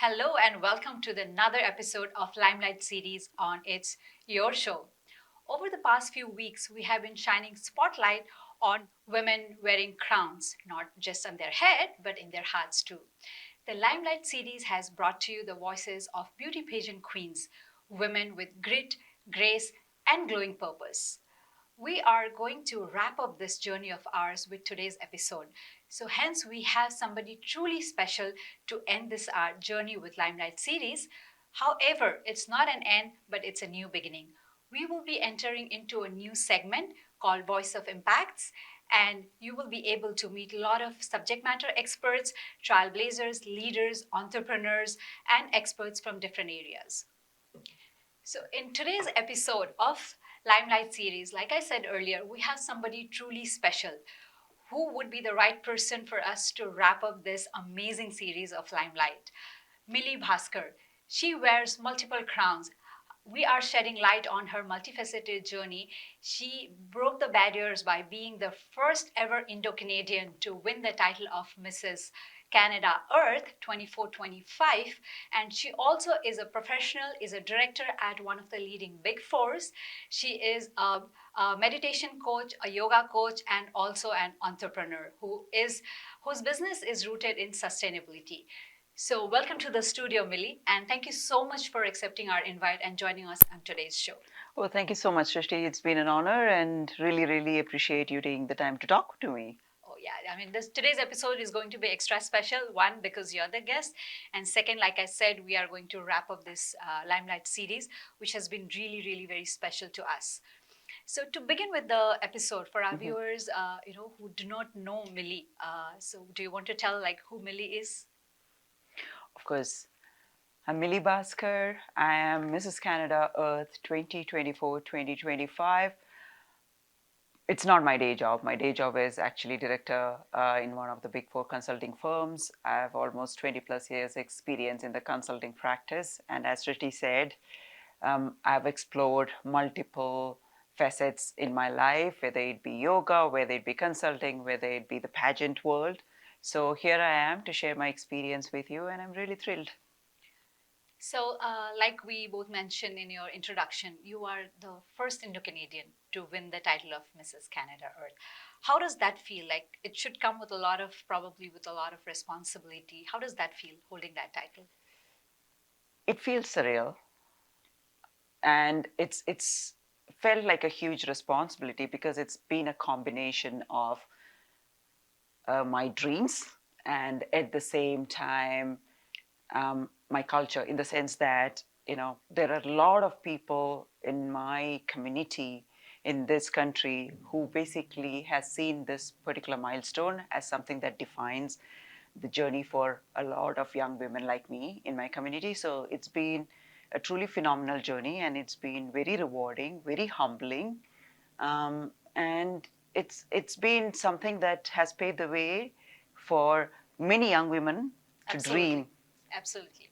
Hello and welcome to another episode of Limelight series on It's Your Show. Over the past few weeks, we have been shining spotlight on women wearing crowns, not just on their head, but in their hearts too. The Limelight series has brought to you the voices of beauty pageant queens, women with grit, grace, and glowing purpose. We are going to wrap up this journey of ours with today's episode. So, hence, we have somebody truly special to end this journey with Limelight series. However, it's not an end, but it's a new beginning. We will be entering into a new segment called Voice of Impacts, and you will be able to meet a lot of subject matter experts, trailblazers, leaders, entrepreneurs, and experts from different areas. So, in today's episode of Limelight series, like I said earlier, we have somebody truly special. Who would be the right person for us to wrap up this amazing series of Limelight? Mili Bhaskar. She wears multiple crowns. We are shedding light on her multifaceted journey. She broke the barriers by being the first ever Indo Canadian to win the title of Mrs. Canada Earth 24-25, and she also is a professional, is a director at one of the leading big fours. She is a meditation coach, a yoga coach, and also an entrepreneur whose business is rooted in sustainability. So, welcome to the studio, Millie, and thank you so much for accepting our invite and joining us on today's show. Well, thank you so much, Shristi. It's been an honor and really appreciate you taking the time to talk to me. Oh yeah, I mean today's episode is going to be extra special. One, because you're the guest, and second, like I said, we are going to wrap up this Limelight series, which has been really very special to us. So to begin with the episode, for our Mhm. viewers, who do not know Millie, so do you want to tell like who Millie is? Of course, I'm Mili Bhaskar. I am Mrs. Canada Earth 2024-2025. It's not my day job. My day job is actually director in one of the big four consulting firms. I have almost 20 plus years experience in the consulting practice. And as Shristi said, I've explored multiple facets in my life, whether it be yoga, whether it be consulting, whether it be the pageant world. So here I am to share my experience with you, and I'm really thrilled. So, like we both mentioned in your introduction, you are the first Indo Canadian to win the title of Mrs. Canada Earth. How does that feel? Like it should come with a lot of, probably with a lot of responsibility. How does that feel holding that title? It feels surreal, and it's felt like a huge responsibility because it's been a combination of my dreams and at the same time my culture, in the sense that there are a lot of people in my community in this country who basically has seen this particular milestone as something that defines the journey for a lot of young women like me in my community. So it's been a truly phenomenal journey, and it's been very rewarding, very humbling, and it's been something that has paved the way for many young women to Absolutely, dream. absolutely.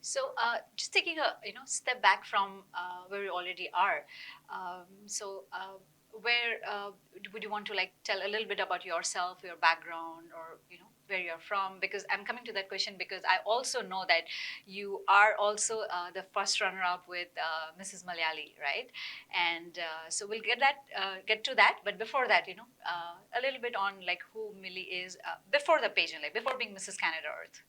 So, just taking a step back from where we already are. Where would you want to like tell a little bit about yourself, your background, or where you're from? Because I'm coming to that question because I also know that you are also the first runner-up with Mrs. Malayali, right? And so we'll get to that. But before that, a little bit on like who Millie is before the pageant, like before being Mrs. Canada Earth.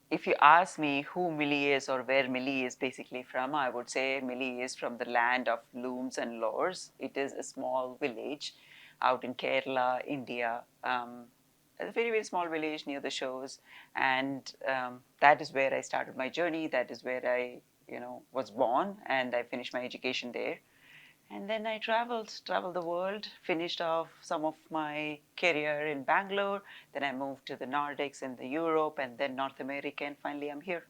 If you ask me who Mili is or where Mili is basically from, I would say Mili is from the land of looms and lores. It is a small village out in Kerala, India. A very small village near the shores, and that is where I started my journey. That is where I, was born, and I finished my education there. And then I traveled the world, finished off some of my career in Bangalore. Then I moved to the Nordics and the Europe and then North America, and finally I'm here.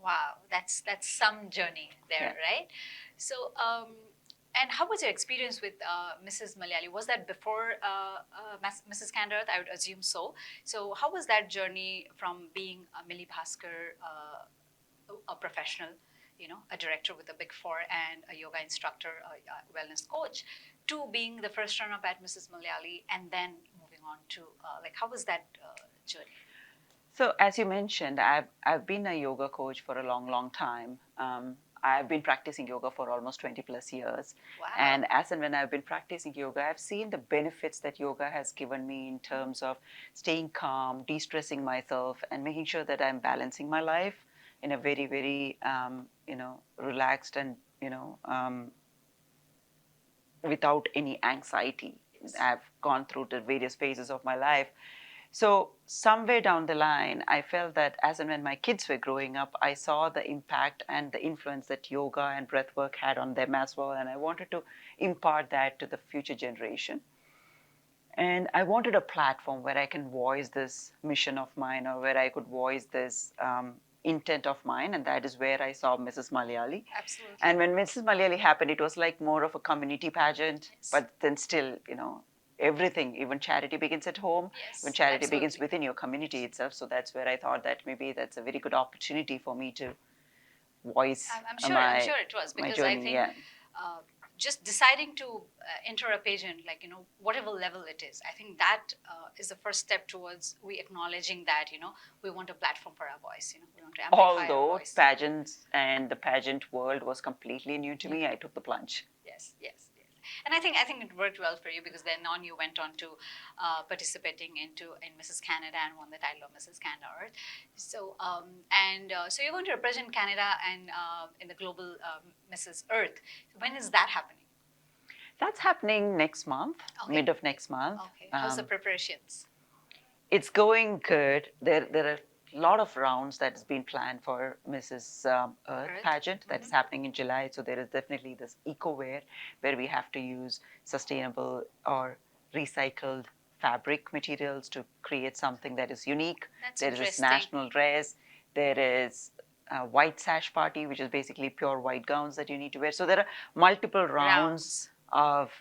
Wow, that's some journey Yeah. there, right? So, and how was your experience with Mrs. Malayali? Was that before Mrs. Kandarat? I would assume so. So, how was that journey from being a Millie Bhaskar, a professional, a director with a Big Four and a yoga instructor, a wellness coach, to being the first runner-up at Mrs. Malayali, and then moving on to like how was that journey? So as you mentioned, I've been a yoga coach for a long time. I've been practicing yoga for almost 20 plus years. Wow. And as and when I've been practicing yoga, I've seen the benefits that yoga has given me in terms of staying calm, de-stressing myself, and making sure that I'm balancing my life in a very, relaxed and, without any anxiety. Yes. I've gone through the various phases of my life. So, somewhere down the line, I felt that as and when my kids were growing up, I saw the impact and the influence that yoga and breathwork had on them as well. And I wanted to impart that to the future generation. And I wanted a platform where I can voice this mission of mine or where I could voice this intent of mine. And that is where I saw Mrs. Malayali. Absolutely. And when Mrs. Malayali happened, it was like more of a community pageant, Yes. but then still, everything, even charity begins at home, even Yes. charity begins Absolutely. within your community itself. So that's where I thought that maybe that's a very good opportunity for me to voice I'm sure. I'm my sure it was my because I journey. think Yeah. uh, just deciding to enter a pageant, like whatever level it is, I think that is the first step towards we acknowledging that we want a platform for our voice. We want to amplify our Although voice. pageants and the pageant world was completely new to me, I took the plunge. Yes, yes, yes. And I think it worked well for you because then on you went on to participating in Mrs. Canada and won the title of Mrs. Canada Earth. So so you're going to represent Canada and in the global Mrs. Earth. When is that happening? That's happening next month, Okay. mid of next month. Okay. How's the preparations? It's going good. There are a lot of rounds that has been planned for Mrs. Earth Earth. pageant that is happening in July. So there is definitely this eco wear where we have to use sustainable or recycled fabric materials to create something that is unique. That's There is this interesting. national dress. There is a white sash party, which is basically pure white gowns that you need to wear. So there are multiple rounds Rounds. of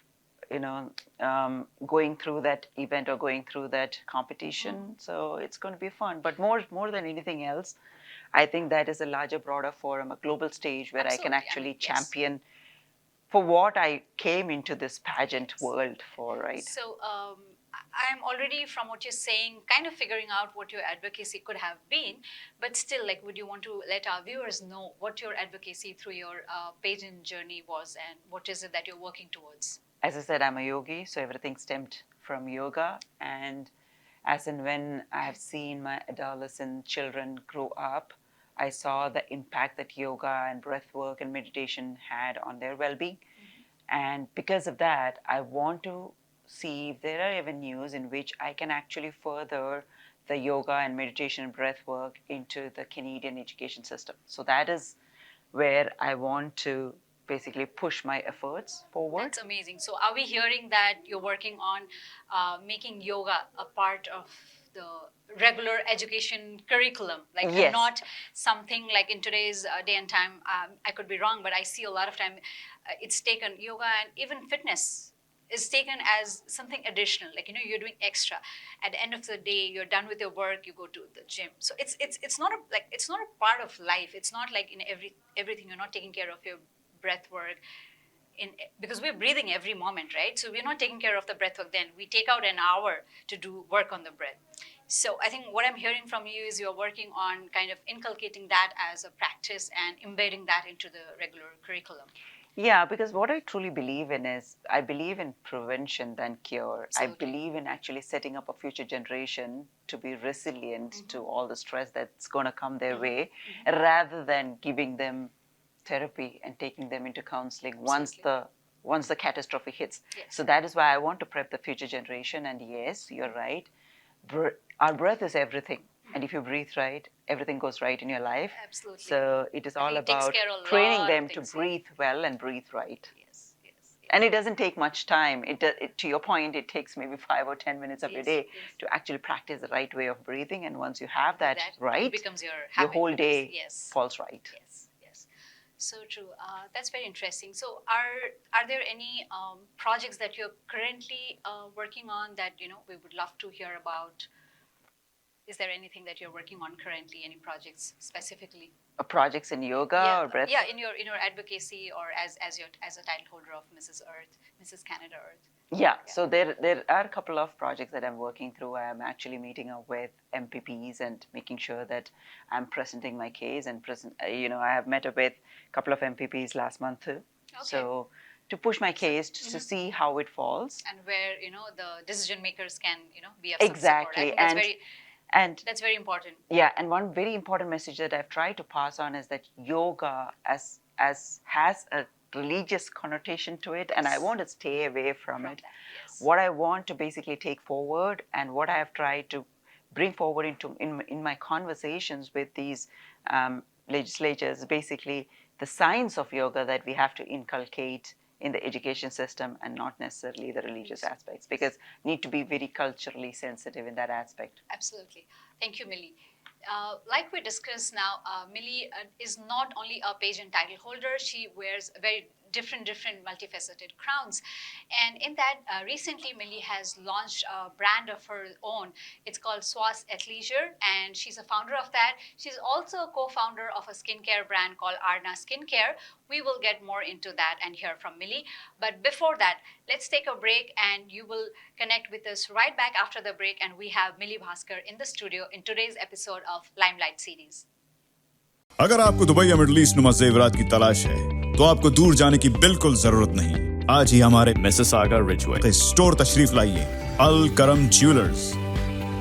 going through that event or going through that competition. So it's going to be fun. But more than anything else, I think that is a larger, broader forum, a global stage where I can Absolutely. I mean, actually yes. champion for what I came into this pageant Yes. world for, right? So I'm already, from what you're saying, kind of figuring out what your advocacy could have been. But still, like, would you want to let our viewers know what your advocacy through your pageant journey was and what is it that you're working towards? As I said, I'm a yogi, so everything stemmed from yoga. And as and when I've seen my adolescent children grow up, I saw the impact that yoga and breath work and meditation had on their well being. And because of that, I want to see if there are avenues in which I can actually further the yoga and meditation and breath work into the Canadian education system. So that is where I want to basically push my efforts forward. That's amazing. So, are we hearing that you're working on making yoga a part of the regular education curriculum, like and Yes. not something like in today's day and time? I could be wrong, but I see a lot of time it's taken yoga and even fitness is taken as something additional, like you're doing extra. At the end of the day, you're done with your work, you go to the gym. So it's not a, like, it's not a part of life. It's not like in everything you're not taking care of your breath work in, because we're breathing every moment, right? So we're not taking care of the breath work. Then we take out an hour to do work on the breath. So I think what I'm hearing from you is you're working on kind of inculcating that as a practice and embedding that into the regular curriculum. Yeah, because what I truly believe in is I believe in prevention than cure. Absolutely. I believe in actually setting up a future generation to be resilient to all the stress that's going to come their way rather than giving them therapy and taking them into counseling once the catastrophe hits. Yes. So that is why I want to prep the future generation. And yes, you're right. Our breath is everything. And if you breathe right, everything goes right in your life. Absolutely. So it is I all think it takes about care of a training lot of them to things. breathe well and breathe right. Yes, yes, yes. And it doesn't take much time. To your point, it takes maybe 5 or 10 minutes of your Yes, day yes. to actually practice the right way of breathing. And once you have that That right, it becomes your your habit. whole day Yes. falls right. Yes, yes. So true. That's very interesting. So, are there any projects that you're currently working on that we would love to hear about? Is there anything that you're working on currently? Any projects specifically? Projects in yoga or breath? Yeah, in your advocacy or as a title holder of Mrs. Earth, Mrs. Canada Earth. Yeah, so there are a couple of projects that I'm working through. I'm actually meeting up with MPPs and making sure that I'm presenting my case and I have met up with a couple of MPPs last month too. Okay. So to push my case to see how it falls and where the decision makers can be of exactly some support. I think that's very important. Yeah, and one very important message that I've tried to pass on is that yoga as has a religious connotation to it, and I want to stay away from it. Yes. What I want to basically take forward and what I have tried to bring forward in my conversations with these legislatures, basically the science of yoga that we have to inculcate in the education system and not necessarily the religious aspects, because need to be very culturally sensitive in that aspect. Absolutely. Thank you, Mili. Like we discussed now, Mili is not only a pageant title holder, she wears very different multifaceted crowns. And in that, recently Mili has launched a brand of her own. It's called Awaz Ent, and she's a founder of that. She's also a co-founder of a skincare brand called Arna Skincare. We will get more into that and hear from Mili. But before that, let's take a break and you will connect with us right back after the break. And we have Mili Bhaskar in the studio in today's episode of Limelight series. अगर आपको Dubai या middle east नुमा जेवरात की तलाश है तो आपको दूर जाने की बिल्कुल जरूरत नहीं। आज ही हमारे मिसिसागा रिजवे स्टोर तशरीफ लाइए। अल करम ज्वेलर्स।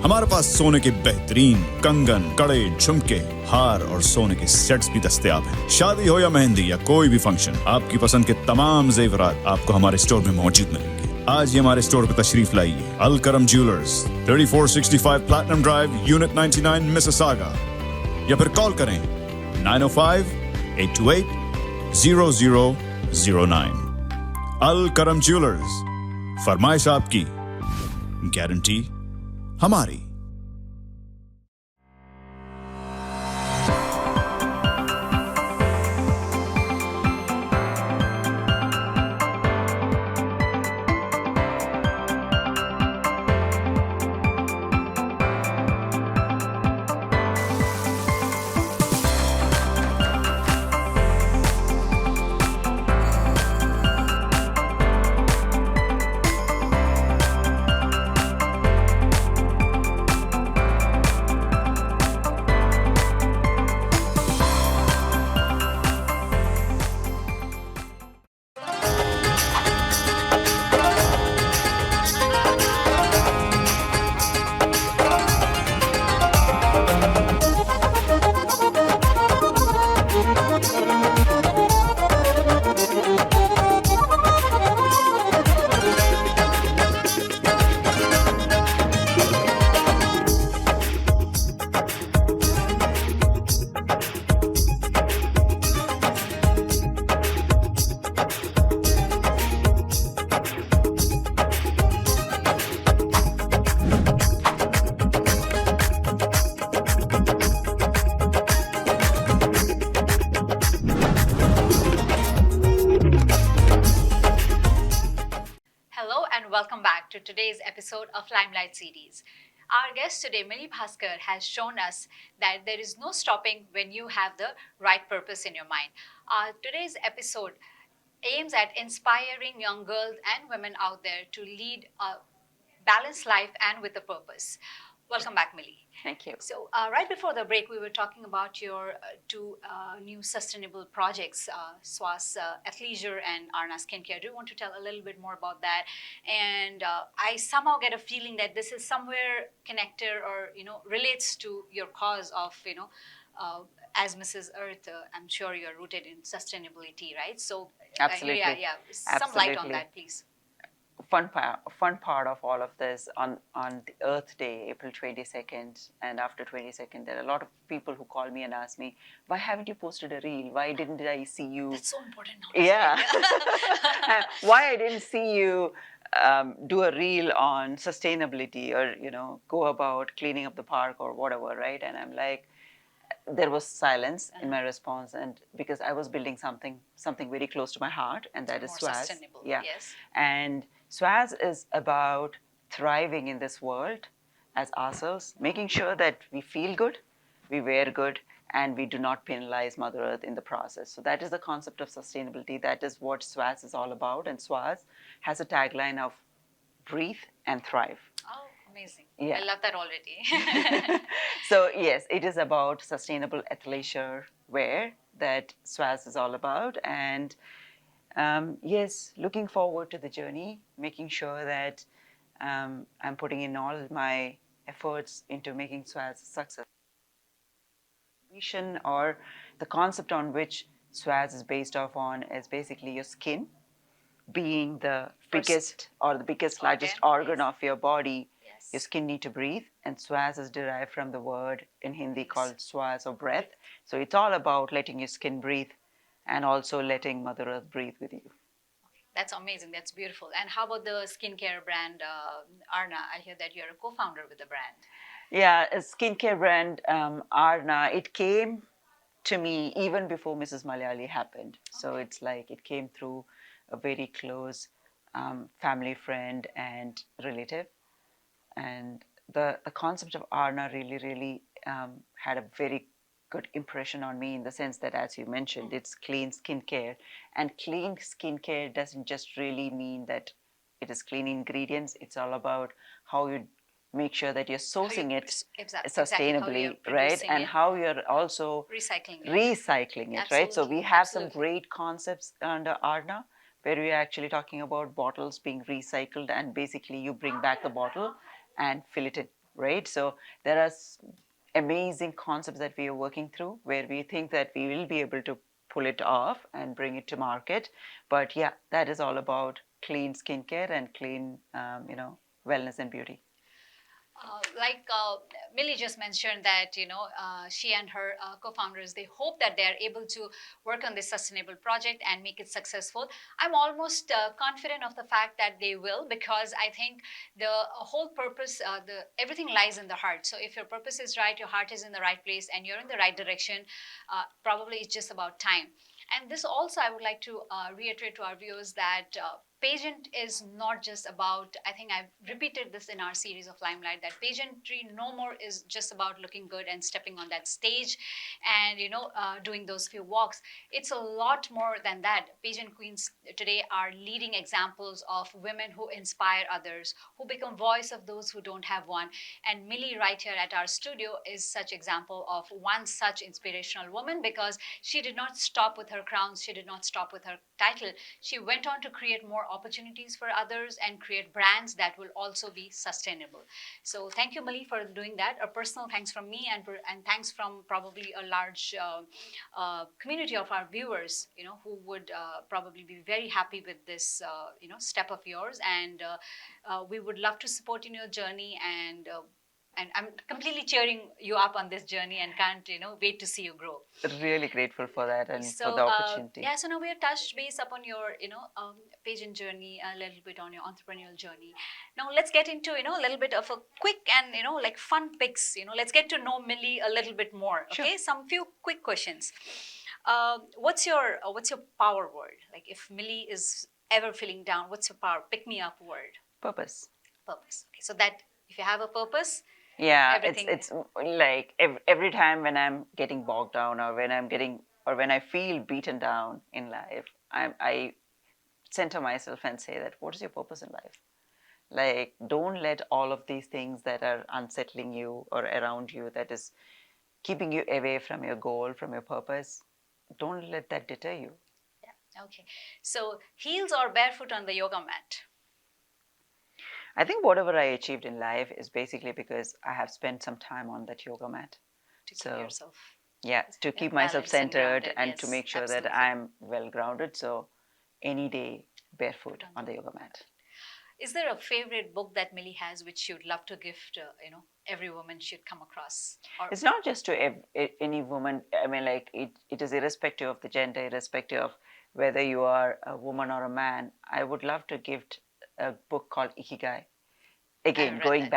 हमारे पास सोने के बेहतरीन कंगन, कड़े, झुमके, हार और सोने के सेट्स भी दस्तयाब हैं। शादी हो या मेहंदी या कोई भी फंक्शन, आपकी पसंद के तमाम जेवरात आपको हमारे स्टोर में मौजूद मिलेंगे। आज ही हमारे स्टोर पर तशरीफ लाइए। अल करम jewellers, 3465 platinum drive, unit 99, Mississauga, या फिर कॉल करें 905-828-0009। अल करम ज्वेलर्स, फरमाइश आपकी, गारंटी हमारी। to today's episode of Limelight series. Our guest today, Mili Bhaskar, has shown us that there is no stopping when you have the right purpose in your mind. Today's episode aims at inspiring young girls and women out there to lead a balanced life and with a purpose. Welcome back, Mili. Thank you. So, right before the break, we were talking about your two new sustainable projects, Awaz Athleisure and Arna Skincare. Do you want to tell a little bit more about that? And I somehow get a feeling that this is somewhere connected or, relates to your cause of, as Mrs. Earth, I'm sure you're rooted in sustainability, right? So, Absolutely. Some light on that, please. Fun part of all of this on the Earth Day, April 22nd, and after 22nd, there are a lot of people who call me and ask me, why haven't you posted a reel? Why didn't I see you? That's so important now. Yeah. Why I didn't see you do a reel on sustainability or, go about cleaning up the park or whatever, right? And I'm like, there was silence in my response, and because I was building something very close to my heart, and that is more Awaz. Sustainable, yeah. Yes. And Awaz is about thriving in this world as ourselves, making sure that we feel good, we wear good, and we do not penalize Mother Earth in the process. So that is the concept of sustainability. That is what SWAS is all about. And SWAS has a tagline of breathe and thrive. Oh, amazing. Yeah. I love that already. So yes, it is about sustainable athleisure wear that SWAS is all about. And yes, looking forward to the journey, making sure that I'm putting in all my efforts into making SWAS a success. Vision or the concept on which SWAS is based off on is basically your skin being the biggest or the biggest, largest organ of your body. Yes. Your skin need to breathe, and SWAS is derived from the word in Hindi called swas or breath. So it's all about letting your skin breathe and also letting Mother Earth breathe with you. That's amazing. That's beautiful. And how about the skincare brand, Arna? I hear that you're a co-founder with the brand. Yeah, a skincare brand, Arna, it came to me even before Mrs. Malayali happened. So it's like it came through a very close family friend and relative. And the concept of Arna really had a very good impression on me in the sense that, as you mentioned, it's clean skincare. And clean skincare doesn't just really mean that it is clean ingredients. It's all about how you make sure that you're sourcing it sustainably, right? And how you're also recycling it, right? So we have some great concepts under Arna where we're actually talking about bottles being recycled, and basically you bring back the bottle and fill it in, right? So there are amazing concepts that we are working through where we think that we will be able to pull it off and bring it to market. But yeah, that is all about clean skincare and clean, wellness and beauty. Mili just mentioned that she and her co-founders, they hope that they are able to work on this sustainable project and make it successful. I'm almost confident of the fact that they will, because I think the whole purpose, the everything lies in the heart. So if your purpose is right, your heart is in the right place, and you're in the right direction, probably it's just about time. And this also, I would like to reiterate to our viewers that pageant is not just about, I think I've repeated this in our series of Limelight, that pageantry no more is just about looking good and stepping on that stage and doing those few walks. It's a lot more than that. Pageant queens today are leading examples of women who inspire others, who become voice of those who don't have one. And Mili right here at our studio is such example of one such inspirational woman, because she did not stop with her crowns, she did not stop with her title. She went on to create more opportunities for others and create brands that will also be sustainable. So thank you, Mali, for doing that. A personal thanks from me, and thanks from probably a large community of our viewers, who would probably be very happy with this, step of yours. And we would love to support in your journey, and I'm completely cheering you up on this journey and can't wait to see you grow. Really grateful for that and for the opportunity. So now we are touched base upon your pageant journey, a little bit on your entrepreneurial journey. Now let's get into a little bit of a quick and like fun picks. Let's get to know Millie a little bit more. Okay, sure. Some few quick questions. What's your power word? Like if Millie is ever feeling down, what's your power pick me up word? Purpose. Purpose. Okay, so that if you have a purpose, yeah, it's like every time when I'm getting bogged down, or when I feel beaten down in life, I center myself and say that what is your purpose in life? Like, don't let all of these things that are unsettling you or around you, that is keeping you away from your goal, from your purpose, don't let that deter you. Yeah. Okay. So heels or barefoot on the yoga mat? I think whatever I achieved in life is basically because I have spent some time on that yoga mat. To keep yourself. Yeah, to keep myself centered and to make sure that I'm well grounded. So any day barefoot on the yoga mat. Is there a favorite book that Millie has which you'd love to gift, every woman should come across? It's not just to any woman. I mean, like it is irrespective of the gender, irrespective of whether you are a woman or a man. I would love to gift a book called Ikigai. Again, going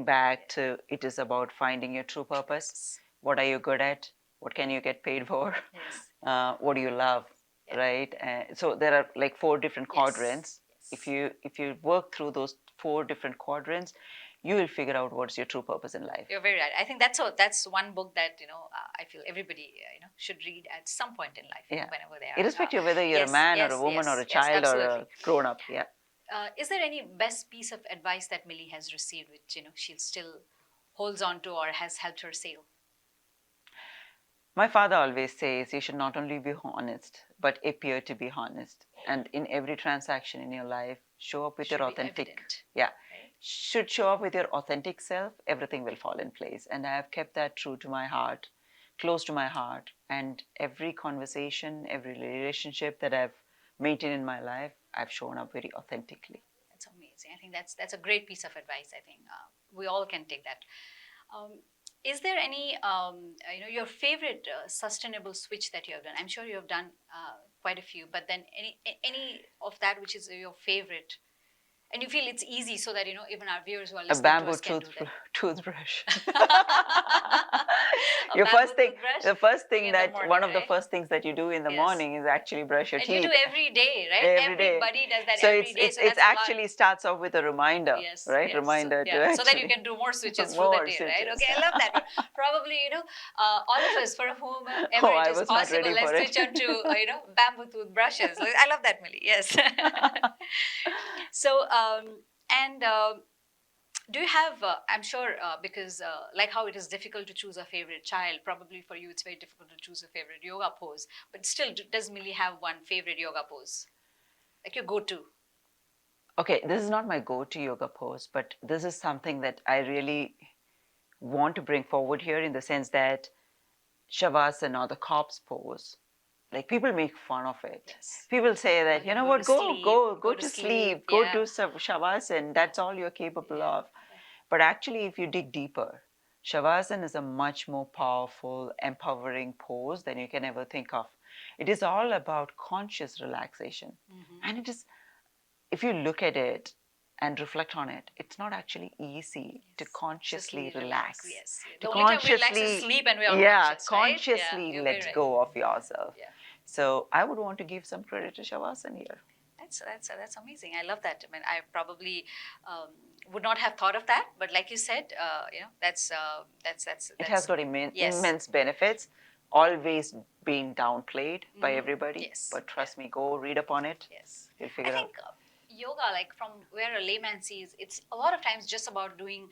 back to, it is about finding your true purpose. Yes. What are you good at? What can you get paid for? Yes. What do you love? Right? So there are like 4 different quadrants. Yes. If you work through those 4 different quadrants, you will figure out what's your true purpose in life. You're very right. I think that's one book that I feel everybody should read at some point in life. Yeah. Whenever they are. Irrespective of whether you're Yes, a man yes, or a woman yes, or a yes, child or a absolutely. grown up. Yeah. Is there any best piece of advice that Millie has received, which she still holds on to or has helped her sail? My father always says you should not only be honest, but appear to be honest. And in every transaction in your life, show up with Should your be authentic. evident, Yeah. right? Should show up with your authentic self, everything will fall in place. And I have kept that true to my heart, close to my heart. And every conversation, every relationship that I've maintained in my life, I've shown up very authentically. That's amazing. I think that's a great piece of advice. I think we all can take that. Is there any your favorite sustainable switch that you have done? I'm sure you have done quite a few, but then any of that which is your favorite, and you feel it's easy so that even our viewers who are A listening to bamboo us can do that. toothbrush. A Your bamboo first thing, toothbrush the first in thing the that morning, one of the right? first things that you do in the Yes. morning is actually brush your And teeth. you do every day, right? Every day. Everybody does that So every day. So it's that's a lot. actually starts off with a reminder, Yes, right? yes. Reminder to So that you actually can do more switches through the more day, switches. right? Okay, I love that one. Probably, all of us, for whomever Oh, I it is was not possible, ready let's for it. switch on to, bamboo toothbrushes. I love that, Millie. Yes. So, and do you have, I'm sure, because like how it is difficult to choose a favorite child, probably for you it's very difficult to choose a favorite yoga pose, but still, does Millie have one favorite yoga pose? Like your go-to? Okay, this is not my go-to yoga pose, but this is something that I really want to bring forward here in the sense that Shavasana or the corpse pose, like people make fun of it. Yes. People say that, You you know go what, to go sleep, go go go to to sleep, sleep, go yeah. do Shavasana. That's all you're capable of. But actually, if you dig deeper, Shavasana is a much more powerful, empowering pose than you can ever think of. It is all about conscious relaxation. And it is, if you look at it and reflect on it, it's not actually easy to consciously relax. Yes. To The only time we relax is sleep and we are conscious, right? consciously you're let very right. go of yourself. Yeah. So I would want to give some credit to Shavasana here. That's amazing. I love that. I mean, I probably would not have thought of that, but like you said, that's It has got yes. immense benefits, always being downplayed by everybody. Yes. But trust me, go read up on it. Yes. You'll figure I think out. yoga, like from where a layman sees, it's a lot of times just about doing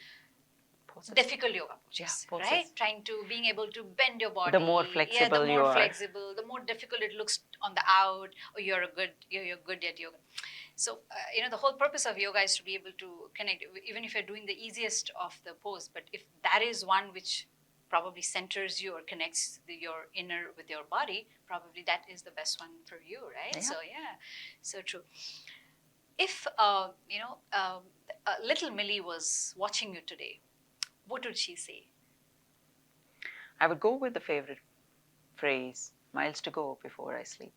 Poses. difficult yoga poses, Yeah, poses. right? Being able to bend your body. The more flexible the you more are. flexible, the more difficult it looks on the out, or you're good at yoga. So, the whole purpose of yoga is to be able to connect, even if you're doing the easiest of the pose, but if that is one which probably centers you or connects your inner with your body, probably that is the best one for you, right? Yeah. So, yeah, so true. If, little Millie was watching you today, what would she say? I would go with the favorite phrase, miles to go before I sleep.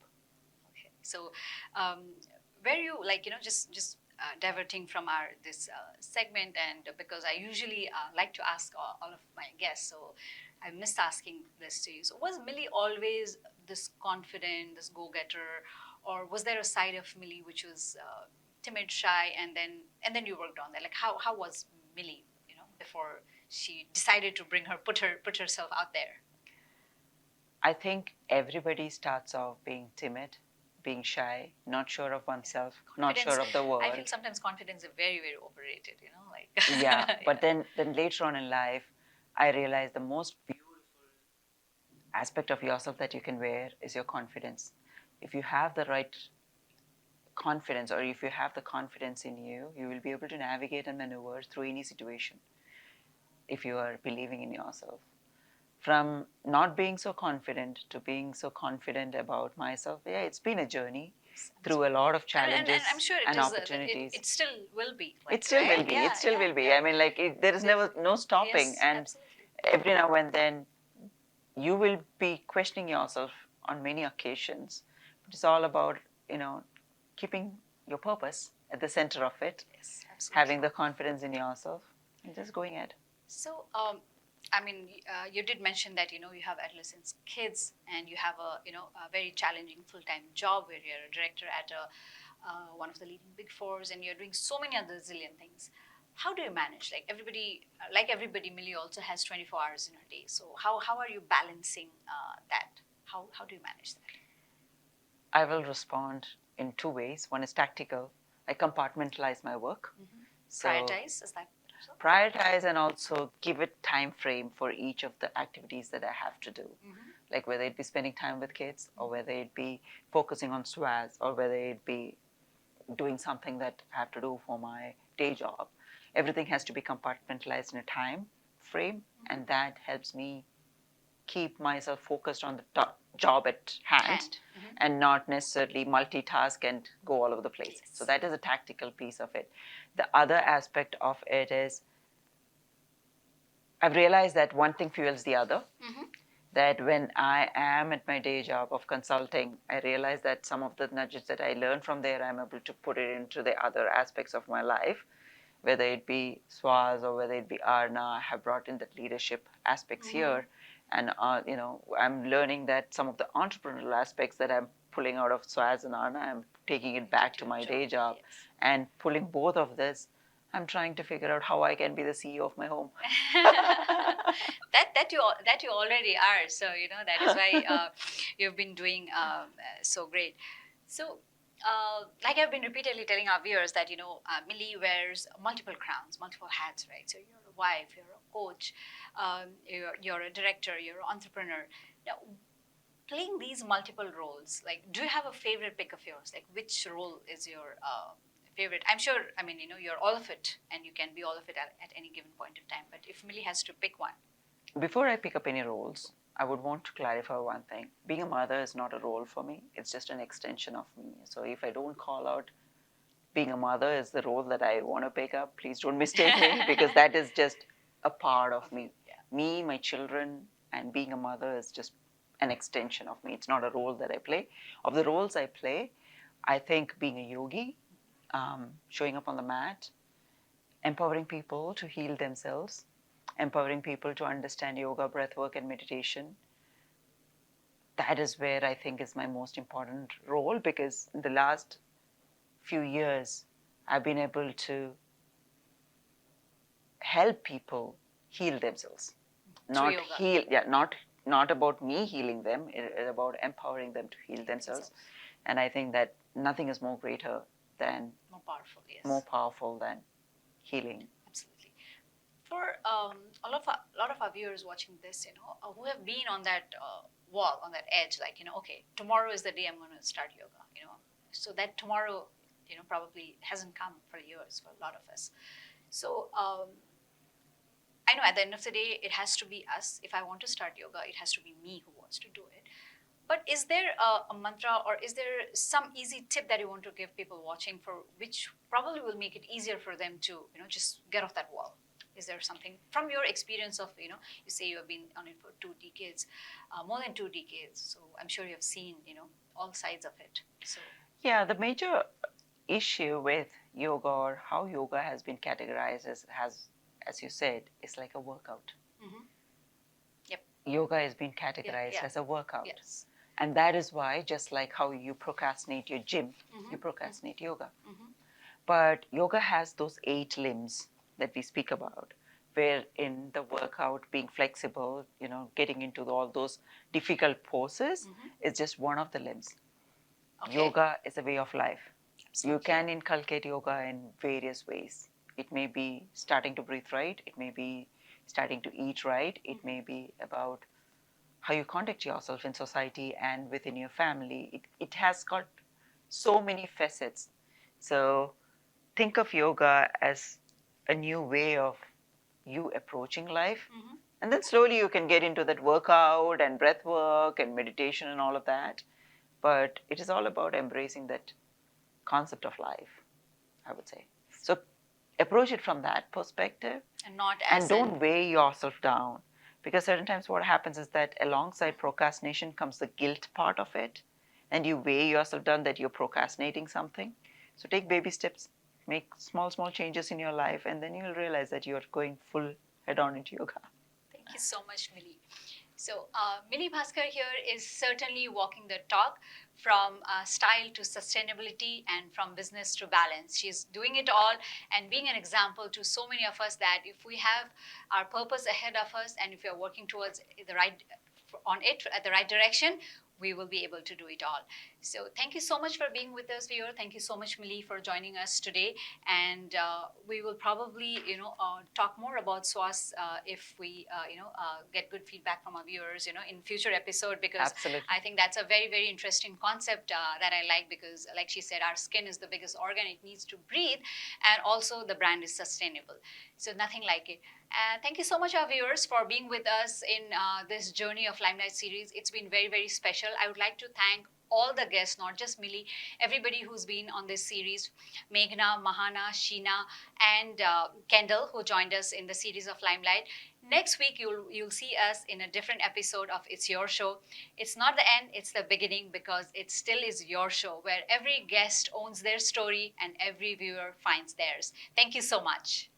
Okay. So, were you just diverting from our this segment, and because I usually like to ask all of my guests, so I missed asking this to you. So, was Millie always this confident, this go-getter, or was there a side of Millie which was timid, shy, and then you worked on that? Like how was Millie, before she decided to put herself out there? I think everybody starts off being timid, being shy, not sure of oneself, not sure of the world. I feel sometimes confidence is very, very overrated, Yeah, but then later on in life, I realized the most beautiful aspect of yourself that you can wear is your confidence. If you have the right confidence, or if you have the confidence in you, you will be able to navigate and maneuver through any situation if you are believing in yourself. From not being so confident to being so confident about myself, yeah, it's been a journey through a lot of challenges and I'm sure and opportunities. it still will be. It still will be. It still will be. I mean, there is never no stopping. Yes, and absolutely. every now and then, you will be questioning yourself on many occasions. But it's all about keeping your purpose at the center of it. Yes, absolutely. Having the confidence in yourself and just going ahead. So, I mean, you did mention that you have adolescents, kids, and you have a very challenging full-time job where you're a director at a one of the leading big fours, and you're doing so many other zillion things. How do you manage? Like everybody, Mili also has 24 hours in a day. So how are you balancing that? How do you manage that? I will respond in two ways. One is tactical. I compartmentalize my work. So Prioritize, is that so? prioritize and also give it time frame for each of the activities that I have to do. Like whether it be spending time with kids, or whether it be focusing on SWAS, or whether it be doing something that I have to do for my day job. Everything has to be compartmentalized in a time frame, and that helps me keep myself focused on the job at hand, and not necessarily multitask and go all over the place. So that is a tactical piece of it. The other aspect of it is I've realized that one thing fuels the other. That when I am at my day job of consulting, I realize that some of the nudges that I learn from there, I'm able to put it into the other aspects of my life, whether it be SWAS or whether it be ARNA. I have brought in the leadership aspects here. And, I'm learning that some of the entrepreneurial aspects that I'm pulling out of SWAS and ARNA, I'm taking it back to my day job. And pulling both of this, I'm trying to figure out how I can be the CEO of my home. that you already are. So that is why you've been doing so great. So, like I've been repeatedly telling our viewers that Mili wears multiple crowns, multiple hats, right? So you're a wife, you're a coach, you're a director, you're an entrepreneur. Now, playing these multiple roles, like, do you have a favorite pick of yours? Like, which role is your favorite? I'm sure, you're all of it, and you can be all of it at any given point in time. But if Mili has to pick one. Before I pick up any roles, I would want to clarify one thing. Being a mother is not a role for me. It's just an extension of me. So if I don't call out being a mother is the role that I want to pick up, please don't mistake me, because that is just a part of me. Me, my children, and being a mother is just an extension of me. It's not a role that I play. Of the roles I play, I think being a yogi, showing up on the mat, empowering people to heal themselves, empowering people to understand yoga, breathwork, and meditation. That is where I think is my most important role, because in the last few years, I've been able to help people heal themselves. Not heal, not about me healing them. It's about empowering them to heal themselves. And I think that nothing is more greater than more powerful than healing. Absolutely. For a lot of our viewers watching this, who have been on that wall, on that edge, like okay, tomorrow is the day I'm going to start yoga. So that tomorrow, probably hasn't come for years for a lot of us. So I know at the end of the day, it has to be us. If I want to start yoga, it has to be me who wants to do it. But is there a mantra, or is there some easy tip that you want to give people watching, for which probably will make it easier for them to, just get off that wall? Is there something from your experience of, you say you have been on it for 2 decades, more than 2 decades. So I'm sure you have seen, all sides of it. So yeah, the major issue with yoga, or how yoga has been categorized as you said, is like a workout. Yep. Yoga has been categorized as a workout. Yes. And that is why, just like how you procrastinate your gym, you procrastinate yoga. But yoga has those 8 limbs that we speak about, where in the workout, being flexible, getting into all those difficult poses is just one of the limbs. Okay. Yoga is a way of life. Absolutely. You can inculcate yoga in various ways. It may be starting to breathe right. It may be starting to eat right. It may be about how you conduct yourself in society and within your family. It has got so many facets. So think of yoga as a new way of you approaching life. And then slowly you can get into that workout and breath work and meditation and all of that. But it is all about embracing that concept of life, I would say. So approach it from that perspective, and don't weigh yourself down. Because certain times what happens is that alongside procrastination comes the guilt part of it, and you weigh yourself down that you're procrastinating something. So take baby steps, make small changes in your life, and then you'll realize that you're going full head on into yoga. Thank you so much, Mili. So Mili Bhaskar here is certainly walking the talk from style to sustainability and from business to balance. She's doing it all and being an example to so many of us that if we have our purpose ahead of us and if we are working towards the right on it at the right direction, we will be able to do it all. So thank you so much for being with us, viewer. Thank you so much, Mili, for joining us today. And we will probably, talk more about SWAS if we, get good feedback from our viewers, in future episode, because Absolutely. I think that's a very, very interesting concept that I like, because like she said, our skin is the biggest organ. It needs to breathe. And also the brand is sustainable. So nothing like it. Thank you so much, our viewers, for being with us in this journey of Limelight series. It's been very, very special. I would like to thank all the guests, not just Mili, everybody who's been on this series, Meghna, Mahana, Sheena, and Kendall, who joined us in the series of Limelight. Next week, you'll see us in a different episode of It's Your Show. It's not the end, it's the beginning, because it still is your show, where every guest owns their story and every viewer finds theirs. Thank you so much.